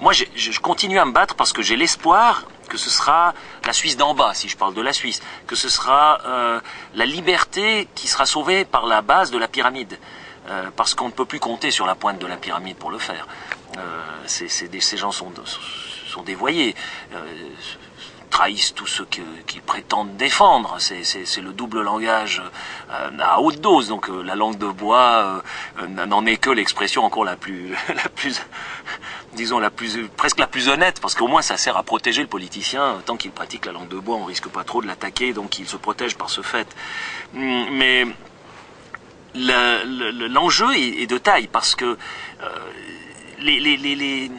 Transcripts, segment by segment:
moi je continue à me battre parce que j'ai l'espoir que ce sera la Suisse d'en bas, si je parle de la Suisse, que ce sera la liberté qui sera sauvée par la base de la pyramide. Parce qu'on ne peut plus compter sur la pointe de la pyramide pour le faire. Ces gens sont dévoyés, trahissent tous ceux qu'ils prétendent défendre. C'est le double langage à haute dose. Donc la langue de bois n'en est que l'expression encore presque la plus honnête, parce qu'au moins ça sert à protéger le politicien. Tant qu'il pratique la langue de bois, on risque pas trop de l'attaquer, donc il se protège par ce fait. Mais l'enjeu est de taille, parce que les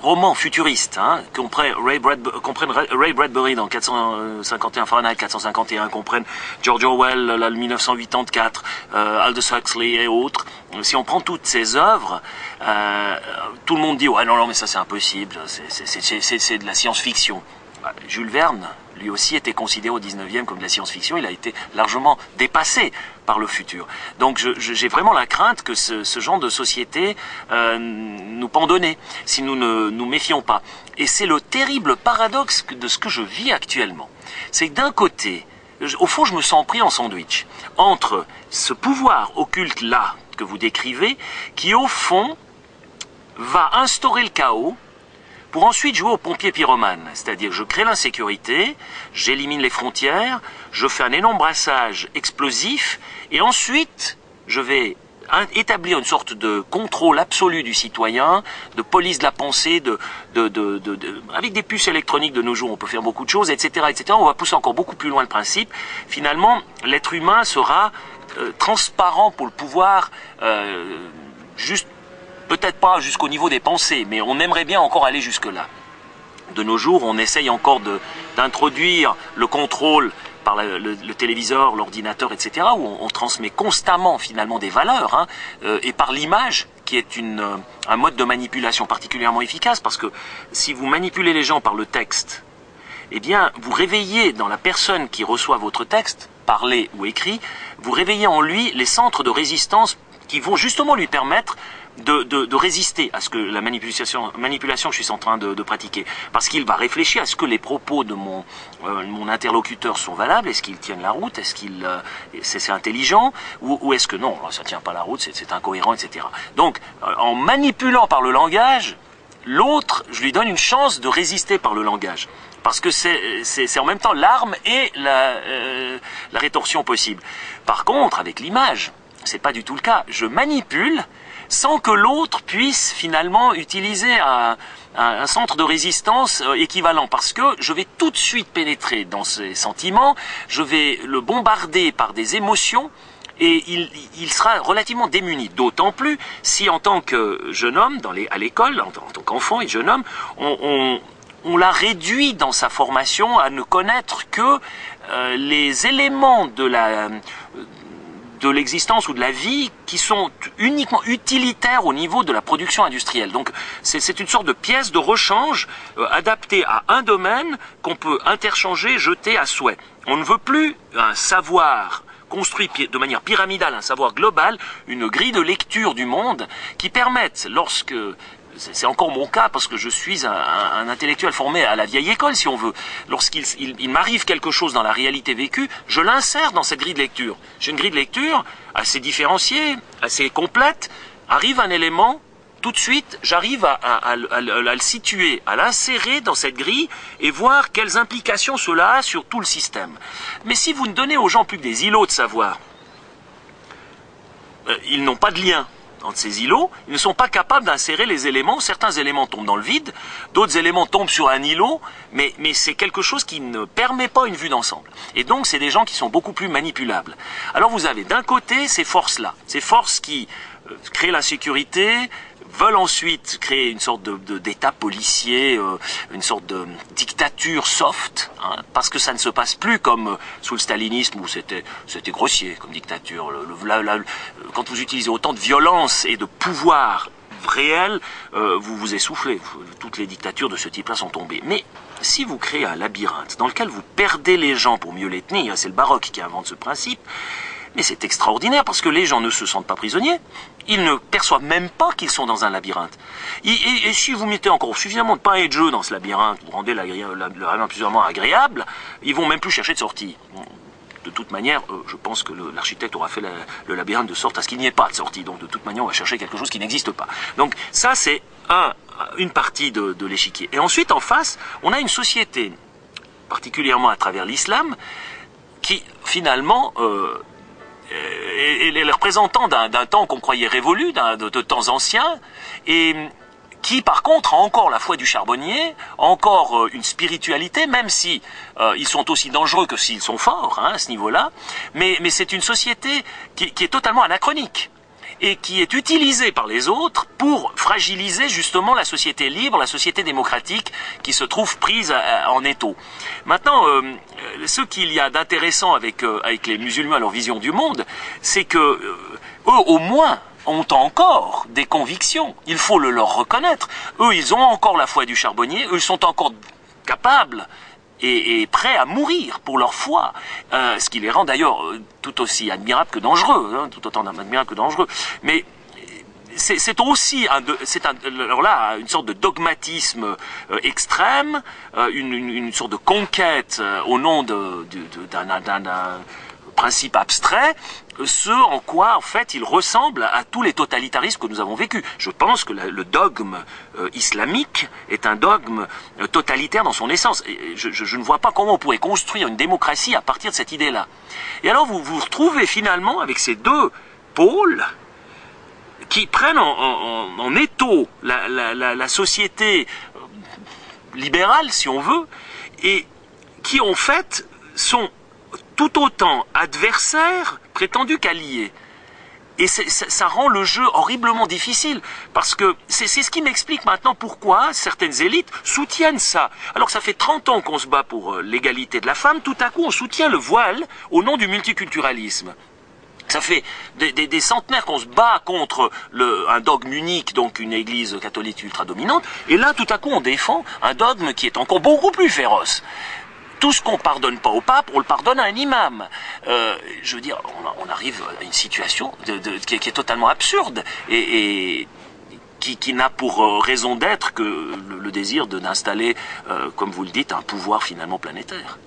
romans futuristes comprennent Ray Bradbury dans 451 Fahrenheit 451, comprennent George Orwell, le 1984, Aldous Huxley et autres. Si on prend toutes ces œuvres, tout le monde dit ouais non mais ça c'est impossible, c'est de la science-fiction. Jules Verne, lui aussi, était considéré au 19e comme de la science-fiction. Il a été largement dépassé par le futur. Donc j'ai vraiment la crainte que ce genre de société nous pendonne si nous ne nous méfions pas. Et c'est le terrible paradoxe de ce que je vis actuellement. C'est que d'un côté, au fond, je me sens pris en sandwich entre ce pouvoir occulte-là que vous décrivez, qui au fond va instaurer le chaos, pour ensuite jouer au pompier pyromane. C'est-à-dire, je crée l'insécurité, j'élimine les frontières, je fais un énorme brassage explosif, et ensuite, je vais établir une sorte de contrôle absolu du citoyen, de police de la pensée, avec des puces électroniques de nos jours, on peut faire beaucoup de choses, etc., etc. On va pousser encore beaucoup plus loin le principe. Finalement, l'être humain sera transparent pour le pouvoir, juste peut-être pas jusqu'au niveau des pensées, mais on aimerait bien encore aller jusque-là. De nos jours, on essaye encore d'introduire le contrôle par le téléviseur, l'ordinateur, etc., où on transmet constamment finalement des valeurs, et par l'image, qui est un mode de manipulation particulièrement efficace, parce que si vous manipulez les gens par le texte, eh bien, vous réveillez dans la personne qui reçoit votre texte, parlé ou écrit, vous réveillez en lui les centres de résistance qui vont justement lui permettre de résister à ce que la manipulation que je suis en train de pratiquer. Parce qu'il va réfléchir à ce que les propos de mon interlocuteur sont valables, est-ce qu'ils tiennent la route, est-ce qu'ils c'est intelligent, ou est-ce que non, ça tient pas la route, c'est incohérent, etc. Donc, en manipulant par le langage, l'autre, je lui donne une chance de résister par le langage. Parce que c'est en même temps l'arme et la rétorsion possible. Par contre, avec l'image, c'est pas du tout le cas. Je manipule sans que l'autre puisse finalement utiliser un centre de résistance équivalent, parce que je vais tout de suite pénétrer dans ses sentiments, je vais le bombarder par des émotions, et il sera relativement démuni. D'autant plus si en tant que jeune homme, à l'école, en tant qu'enfant et jeune homme, on l'a réduit dans sa formation à ne connaître que les éléments de l'existence ou de la vie qui sont uniquement utilitaires au niveau de la production industrielle. Donc c'est une sorte de pièce de rechange adaptée à un domaine qu'on peut interchanger, jeter à souhait. On ne veut plus un savoir construit de manière pyramidale, un savoir global, une grille de lecture du monde qui permette, lorsque... C'est encore mon cas parce que je suis un intellectuel formé à la vieille école, si on veut. Lorsqu'il m'arrive quelque chose dans la réalité vécue, je l'insère dans cette grille de lecture. J'ai une grille de lecture assez différenciée, assez complète. Arrive un élément, tout de suite, j'arrive à le situer, à l'insérer dans cette grille et voir quelles implications cela a sur tout le système. Mais si vous ne donnez aux gens plus que des îlots de savoir, ils n'ont pas de lien entre ces îlots, ils ne sont pas capables d'insérer les éléments. Certains éléments tombent dans le vide, d'autres éléments tombent sur un îlot, mais c'est quelque chose qui ne permet pas une vue d'ensemble. Et donc, c'est des gens qui sont beaucoup plus manipulables. Alors, vous avez d'un côté ces forces-là, ces forces qui créent l'insécurité, veulent ensuite créer une sorte d'état policier, une sorte de dictature soft, parce que ça ne se passe plus comme sous le stalinisme où c'était grossier comme dictature. Quand vous utilisez autant de violence et de pouvoir réel, vous vous essoufflez. Toutes les dictatures de ce type-là sont tombées. Mais si vous créez un labyrinthe dans lequel vous perdez les gens pour mieux les tenir, c'est le baroque qui invente ce principe, Mais c'est extraordinaire parce que les gens ne se sentent pas prisonniers. Ils ne perçoivent même pas qu'ils sont dans un labyrinthe. Et si vous mettez encore suffisamment de pain et de jeu dans ce labyrinthe, vous rendez le labyrinthe plus ou moins agréable, ils vont même plus chercher de sortie. De toute manière, je pense que l'architecte aura fait le labyrinthe de sorte à ce qu'il n'y ait pas de sortie. Donc de toute manière, on va chercher quelque chose qui n'existe pas. Donc ça, c'est une partie de l'échiquier. Et ensuite, en face, on a une société, particulièrement à travers l'islam, qui finalement est le représentant d'un temps qu'on croyait révolu, de temps anciens, et qui par contre a encore la foi du charbonnier, encore une spiritualité, même si ils sont aussi dangereux que s'ils sont forts, hein, à ce niveau-là, mais c'est une société qui est totalement anachronique et qui est utilisée par les autres pour fragiliser justement la société libre, la société démocratique qui se trouve prise en étau. Maintenant, ce qu'il y a d'intéressant avec les musulmans à leur vision du monde, c'est que eux au moins ont encore des convictions, il faut le leur reconnaître. Eux, ils ont encore la foi du charbonnier, eux, ils sont encore capables et prêts à mourir pour leur foi, ce qui les rend d'ailleurs tout aussi admirables que dangereux, hein, tout autant admirables que dangereux. Mais c'est aussi alors là, une sorte de dogmatisme extrême, une sorte de conquête au nom d'un principe abstrait, ce en quoi en fait il ressemble à tous les totalitarismes que nous avons vécus. Je pense que le dogme islamique est un dogme totalitaire dans son essence. Et je ne vois pas comment on pourrait construire une démocratie à partir de cette idée-là. Et alors vous vous retrouvez finalement avec ces deux pôles qui prennent en étau la société libérale, si on veut, et qui en fait sont tout autant adversaires prétendus qu'alliés. Et ça rend le jeu horriblement difficile, parce que c'est ce qui m'explique maintenant pourquoi certaines élites soutiennent ça. Alors que ça fait 30 ans qu'on se bat pour l'égalité de la femme, tout à coup on soutient le voile au nom du multiculturalisme. Ça fait des centenaires qu'on se bat contre un dogme unique, donc une église catholique ultra-dominante, et là tout à coup on défend un dogme qui est encore beaucoup plus féroce. Tout ce qu'on ne pardonne pas au pape, on le pardonne à un imam. Je veux dire, on arrive à une situation qui est totalement absurde et qui n'a pour raison d'être que le désir d'installer, comme vous le dites, un pouvoir finalement planétaire.